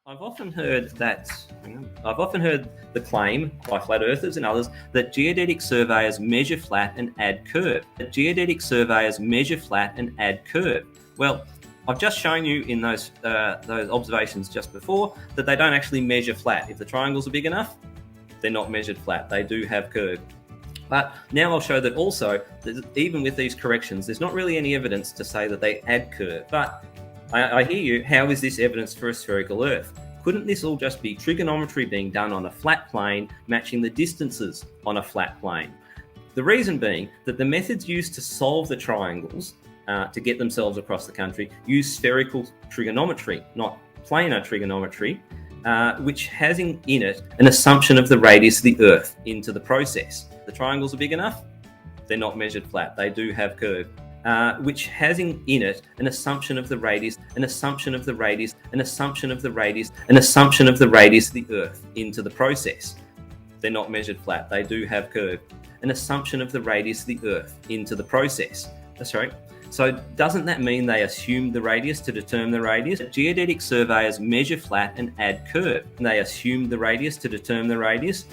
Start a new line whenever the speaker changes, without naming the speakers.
I've often heard the claim by flat earthers and others that geodetic surveyors measure flat and add curve. Well, I've just shown you in those observations just before that they don't actually measure flat. If the triangles are big enough, they're not measured flat. They do have curve. But now I'll show that also, that even with these corrections, there's not really any evidence to say that they add curve. But I hear you, how is this evidence for a spherical Earth? Couldn't this all just be trigonometry being done on a flat plane, matching the distances on a flat plane? The reason being that the methods used to solve the triangles to get themselves across the country use spherical trigonometry, not planar trigonometry, which has in it an assumption of the radius of the Earth into the process. The triangles are big enough, they're not measured flat, they do have curve. Which has in it an assumption of the radius of the Earth into the process. They're not measured flat, they do have curve. An assumption of the radius of the Earth into the process. That's right. So doesn't that mean they assumed the radius to determine the radius? Geodetic surveyors measure flat and add curve. They assumed the radius to determine the radius.